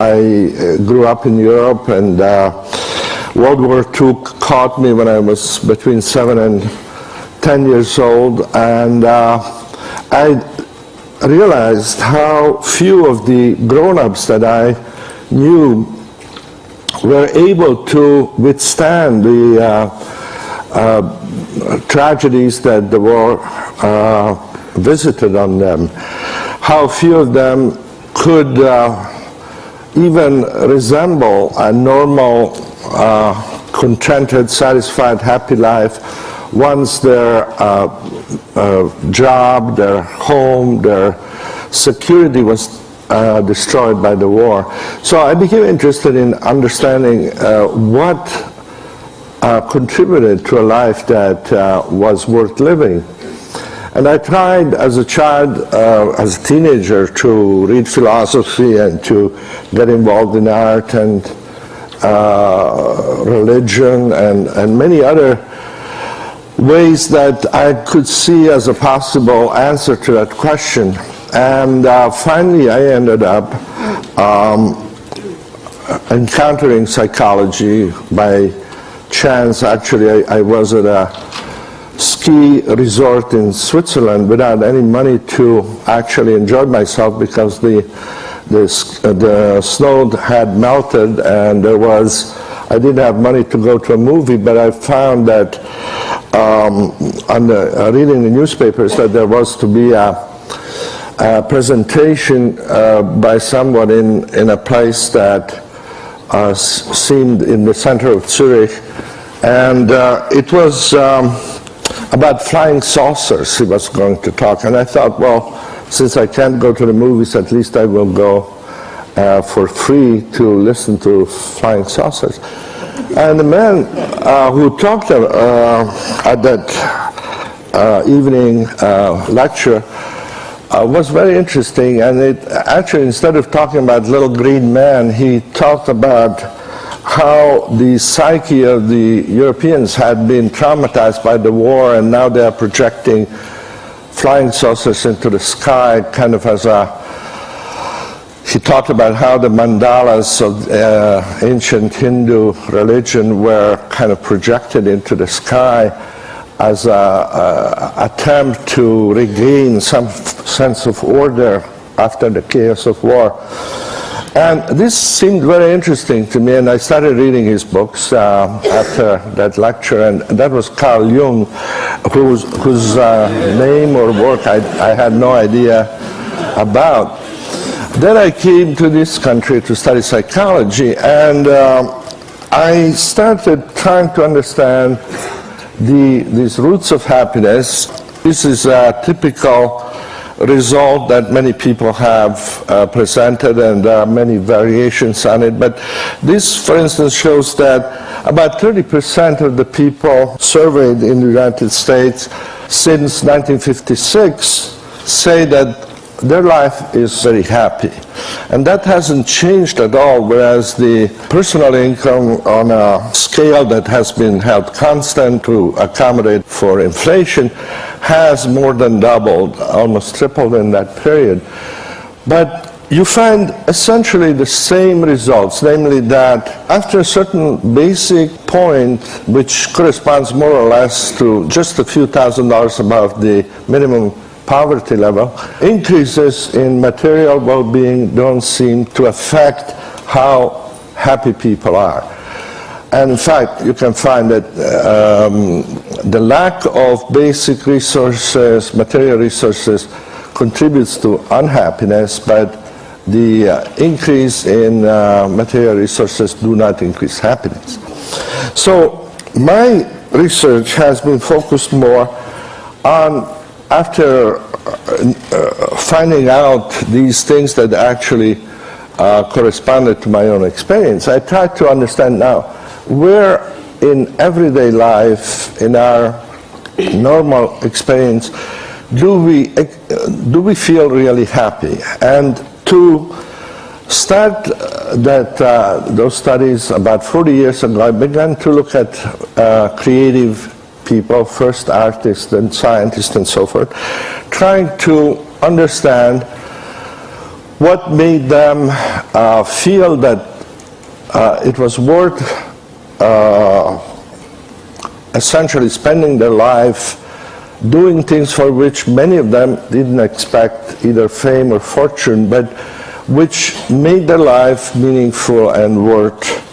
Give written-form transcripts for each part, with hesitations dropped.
I grew up in Europe, and World War II caught me when I was between 7 and 10 years old, and I realized how few of the grown-ups that I knew were able to withstand the tragedies that the war visited on them. How few of them could even resemble a normal, contented, satisfied, happy life once their job, their home, their security was destroyed by the war. So I became interested in understanding what contributed to a life that was worth living. And I tried as a child, as a teenager, to read philosophy and to get involved in art and religion and many other ways that I could see as a possible answer to that question. And finally I ended up encountering psychology by chance. Actually, I was at a ski resort in Switzerland without any money to actually enjoy myself, because the snow had melted and I didn't have money to go to a movie, but I found that reading the newspapers that there was to be a presentation by someone in a place that seemed in the center of Zurich, and it was about flying saucers he was going to talk. And I thought, well, since I can't go to the movies, at least I will go for free to listen to flying saucers. And the man who talked at that evening lecture was very interesting, and it actually, instead of talking about little green man, he talked about how the psyche of the Europeans had been traumatized by the war, and now they are projecting flying saucers into the sky, kind of as he talked about how the mandalas of ancient Hindu religion were kind of projected into the sky as an attempt to regain some sense of order after the chaos of war. And this seemed very interesting to me, and I started reading his books after that lecture, and that was Carl Jung, whose name or work I had no idea about. Then I came to this country to study psychology, and I started trying to understand these roots of happiness. This is a typical result that many people have presented, and there are many variations on it. But this, for instance, shows that about 30% of the people surveyed in the United States since 1956 say that their life is very happy. And that hasn't changed at all, whereas the personal income on a scale that has been held constant to accommodate for inflation has more than doubled, almost tripled in that period. But you find essentially the same results, namely that after a certain basic point, which corresponds more or less to just a few $1,000s above the minimum poverty level, increases in material well-being don't seem to affect how happy people are. And in fact, you can find that the lack of basic resources, material resources, contributes to unhappiness, but the increase in material resources do not increase happiness. So my research has been focused more on, after finding out these things that actually corresponded to my own experience, I tried to understand now, where in everyday life, in our normal experience, do we feel really happy? And to start those studies about 40 years ago, I began to look at creative people, first artists, then scientists and so forth, trying to understand what made them feel that it was worth essentially spending their life doing things for which many of them didn't expect either fame or fortune, but which made their life meaningful and worth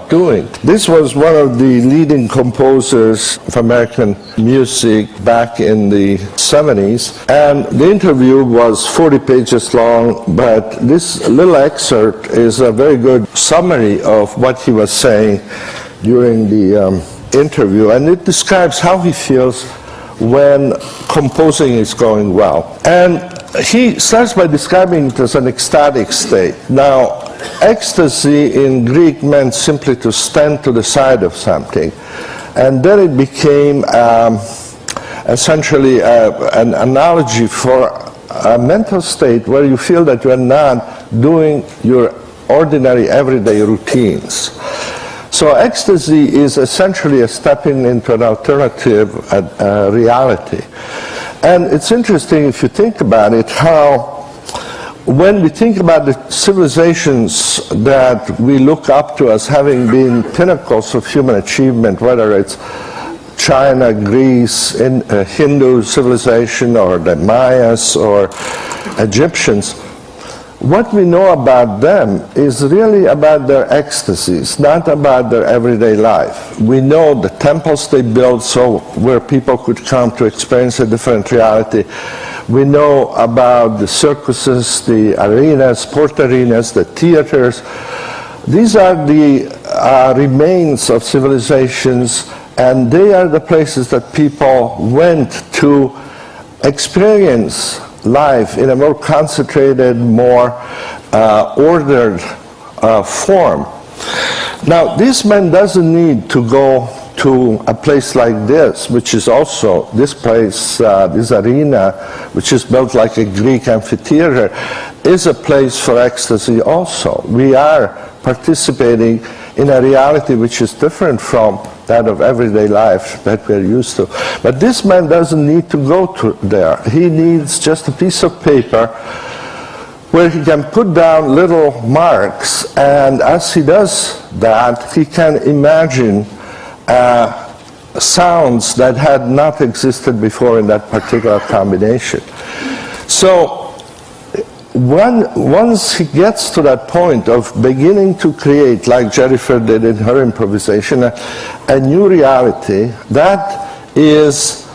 doing. This was one of the leading composers of American music back in the 70s, and the interview was 40 pages long, but this little excerpt is a very good summary of what he was saying during the interview, and it describes how he feels when composing is going well. And he starts by describing it as an ecstatic state. Now, ecstasy in Greek meant simply to stand to the side of something. And then it became essentially an analogy for a mental state where you feel that you are not doing your ordinary everyday routines. So ecstasy is essentially a stepping into an alternative reality. And it's interesting if you think about it, how when we think about the civilizations that we look up to as having been pinnacles of human achievement, whether it's China, Greece, Hindu civilization, or the Mayas, or Egyptians, what we know about them is really about their ecstasies, not about their everyday life. We know the temples they built so where people could come to experience a different reality. We know about the circuses, the arenas, sport arenas, the theaters. These are the remains of civilizations, and they are the places that people went to experience life in a more concentrated, more ordered form. Now, this man doesn't need to go to a place like this, which is also, this place, this arena, which is built like a Greek amphitheater, is a place for ecstasy also. We are participating in a reality which is different from that of everyday life that we're used to. But this man doesn't need to go to there. He needs just a piece of paper where he can put down little marks, and as he does that, he can imagine sounds that had not existed before in that particular combination. So once he gets to that point of beginning to create, like Jennifer did in her improvisation, a new reality, that is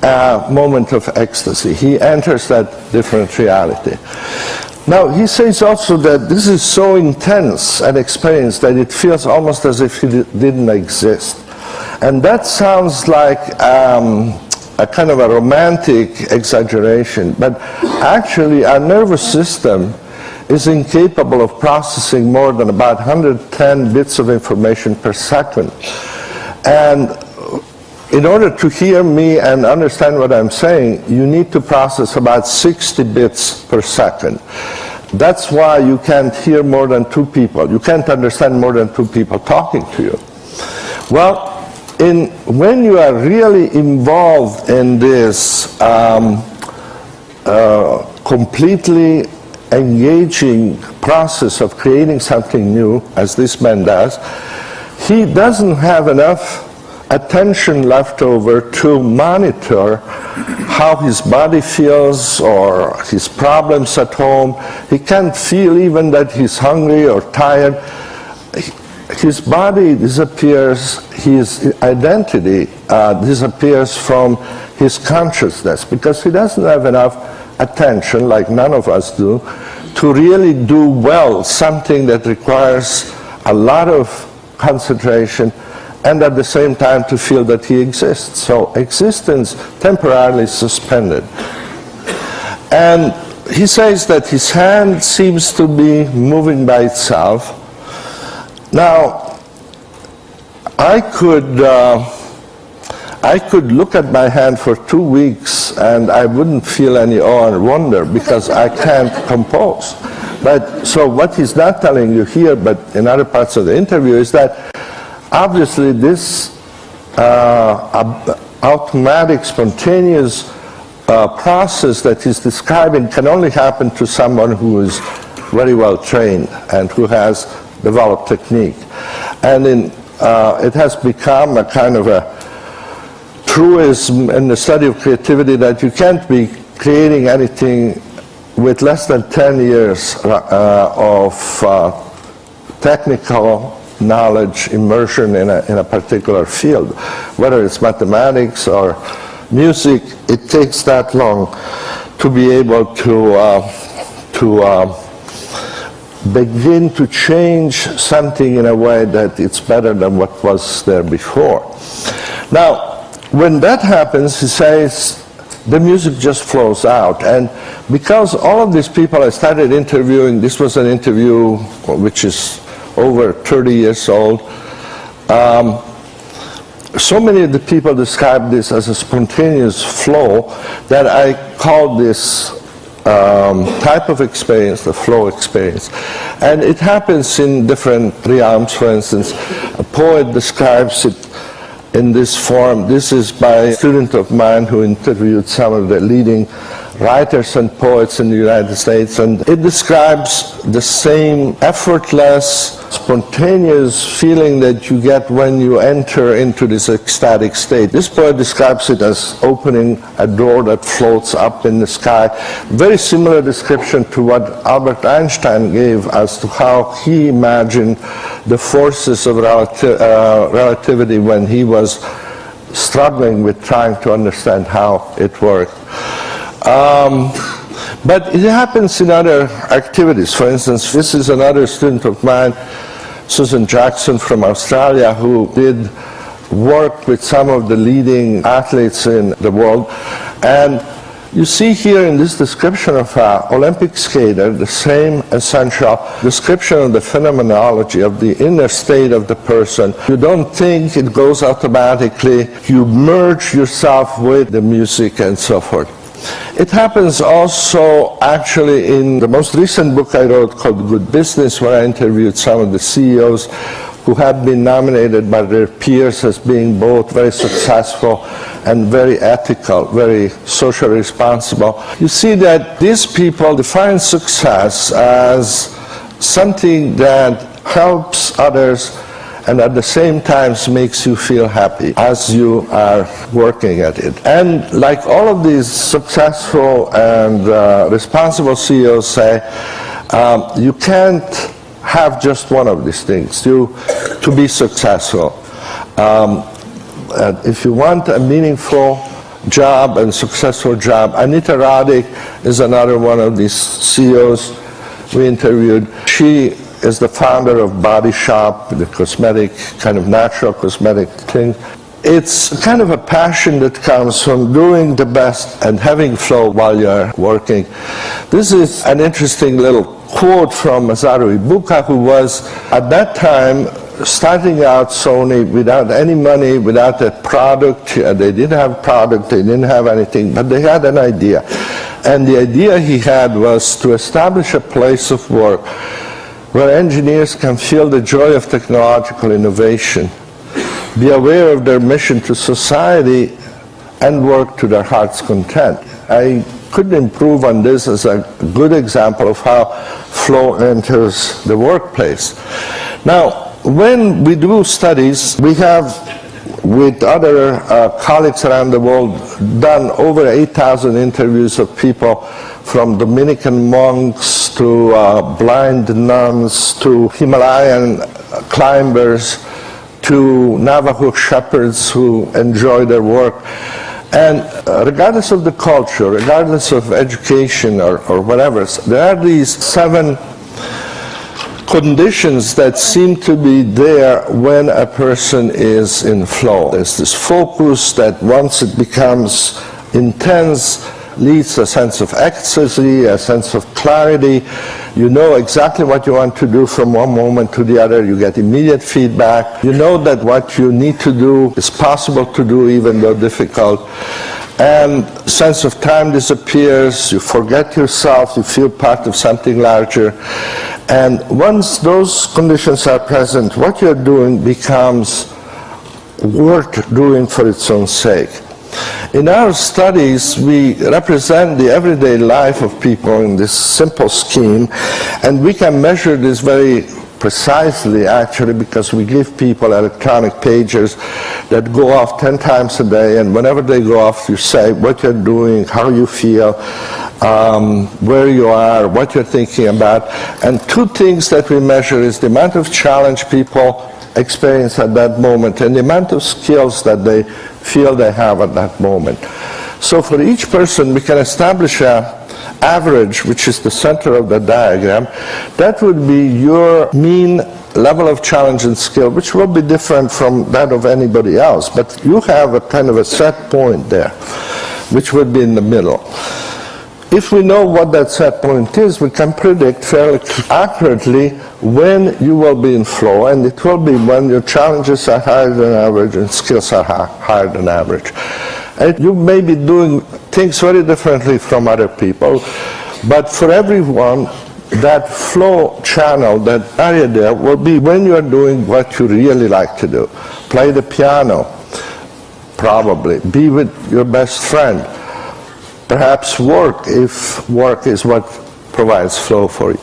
a moment of ecstasy. He enters that different reality. Now, he says also that this is so intense an experience that it feels almost as if he didn't exist. And that sounds like a kind of a romantic exaggeration, but actually our nervous system is incapable of processing more than about 110 bits of information per second. And in order to hear me and understand what I'm saying, you need to process about 60 bits per second. That's why you can't hear more than two people. You can't understand more than two people talking to you. Well, when you are really involved in this completely engaging process of creating something new, as this man does, he doesn't have enough attention left over to monitor how his body feels or his problems at home. He can't feel even that he's hungry or tired. His body disappears, his identity disappears from his consciousness, because he doesn't have enough attention, like none of us do, to really do well something that requires a lot of concentration and at the same time to feel that he exists. So existence temporarily suspended. And he says that his hand seems to be moving by itself. Now, I could look at my hand for 2 weeks and I wouldn't feel any awe or wonder because I can't compose. But so what he's not telling you here, but in other parts of the interview, is that obviously this automatic, spontaneous process that he's describing can only happen to someone who is very well trained and who has developed technique. And it has become a kind of a truism in the study of creativity that you can't be creating anything with less than 10 years of technical knowledge, immersion in a particular field. Whether it's mathematics or music, it takes that long to be able to begin to change something in a way that it's better than what was there before. Now, when that happens, he says, the music just flows out. And because all of these people I started interviewing, this was an interview which is over 30 years old, so many of the people describe this as a spontaneous flow that I call this type of experience the flow experience. And it happens in different realms. For instance, a poet describes it in this form. This is by a student of mine who interviewed some of the leading writers and poets in the United States, and it describes the same effortless, spontaneous feeling that you get when you enter into this ecstatic state. This poet describes it as opening a door that floats up in the sky. Very similar description to what Albert Einstein gave as to how he imagined the forces of relativity when he was struggling with trying to understand how it worked. But it happens in other activities. For instance, this is another student of mine, Susan Jackson from Australia, who did work with some of the leading athletes in the world. And you see here in this description of an Olympic skater the same essential description of the phenomenology of the inner state of the person. You don't think, it goes automatically. You merge yourself with the music and so forth. It happens also actually in the most recent book I wrote called Good Business, where I interviewed some of the CEOs who have been nominated by their peers as being both very successful and very ethical, very socially responsible. You see that these people define success as something that helps others and at the same time makes you feel happy as you are working at it. And like all of these successful and responsible CEOs say, you can't have just one of these things to be successful. If you want a meaningful job and successful job, Anita Roddick is another one of these CEOs we interviewed. She is the founder of Body Shop, the cosmetic, kind of natural cosmetic thing. It's kind of a passion that comes from doing the best and having flow while you're working. This is an interesting little quote from Masaru Ibuka, who was at that time starting out Sony without any money, without a product. They didn't have product, they didn't have anything, but they had an idea. And the idea he had was to establish a place of work where engineers can feel the joy of technological innovation, be aware of their mission to society, and work to their heart's content. I couldn't improve on this as a good example of how flow enters the workplace. Now, when we do studies, we have, with other colleagues around the world, done over 8,000 interviews of people from Dominican monks to blind nuns to Himalayan climbers to Navajo shepherds who enjoy their work. And regardless of the culture, regardless of education or whatever, there are these 7 conditions that seem to be there when a person is in flow. There's this focus that once it becomes intense leads to a sense of ecstasy, a sense of clarity. You know exactly what you want to do from one moment to the other. You get immediate feedback. You know that what you need to do is possible to do even though difficult. And sense of time disappears. You forget yourself. You feel part of something larger. And once those conditions are present, what you're doing becomes worth doing for its own sake. In our studies, we represent the everyday life of people in this simple scheme, and we can measure this very precisely, actually, because we give people electronic pagers that go off 10 times a day, and whenever they go off, you say what you're doing, how you feel, where you are, what you're thinking about. And two things that we measure is the amount of challenge people experience at that moment and the amount of skills that they feel they have at that moment. So for each person, we can establish a average, which is the center of the diagram. That would be your mean level of challenge and skill, which will be different from that of anybody else. But you have a kind of a set point there, which would be in the middle. If we know what that set point is, we can predict fairly accurately when you will be in flow, and it will be when your challenges are higher than average and skills are higher than average. And you may be doing things very differently from other people, but for everyone, that flow channel, that area there, will be when you are doing what you really like to do. Play the piano, probably. Be with your best friend. Perhaps work, if work is what provides flow for you.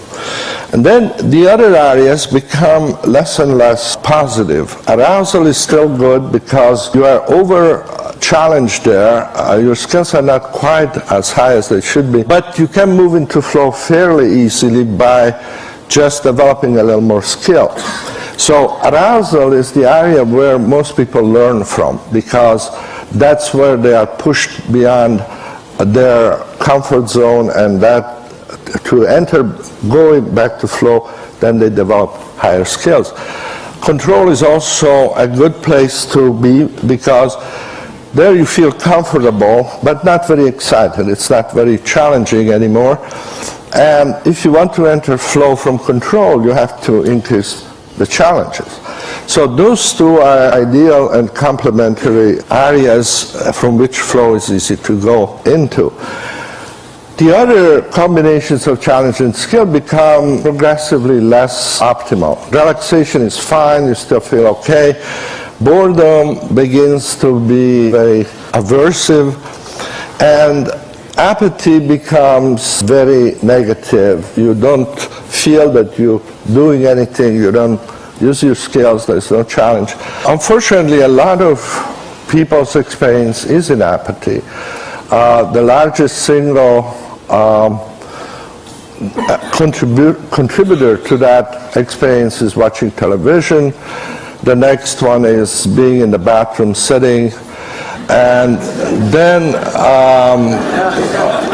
And then the other areas become less and less positive. Arousal is still good because you are over challenged there. Your skills are not quite as high as they should be, but you can move into flow fairly easily by just developing a little more skill. So arousal is the area where most people learn from, because that's where they are pushed beyond their comfort zone, and that to enter, going back to flow, then they develop higher skills. Control is also a good place to be, because there you feel comfortable but not very excited. It's not very challenging anymore. And if you want to enter flow from control, you have to increase the challenges. So those two are ideal and complementary areas from which flow is easy to go into. The other combinations of challenge and skill become progressively less optimal. Relaxation is fine, you still feel okay. Boredom begins to be very aversive, and apathy becomes very negative. You don't feel that you're doing anything, you don't use your skills, there's no challenge. Unfortunately, a lot of people's experience is in apathy. The largest single contributor to that experience is watching television. The next one is being in the bathroom sitting. And then,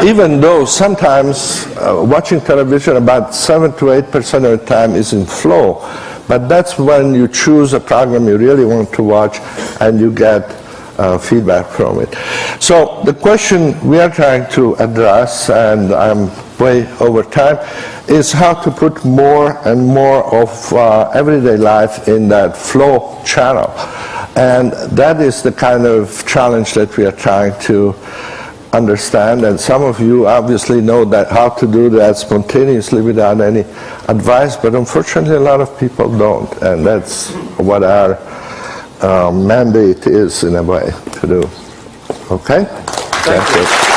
even though sometimes watching television about 7 to 8% of the time is in flow, but that's when you choose a program you really want to watch and you get feedback from it. So the question we are trying to address, and I'm way over time, is how to put more and more of everyday life in that flow channel. And that is the kind of challenge that we are trying to understand. And some of you obviously know that how to do that spontaneously without any advice, but unfortunately a lot of people don't. And that's what our mandate is, in a way, to do. Okay? Thank you.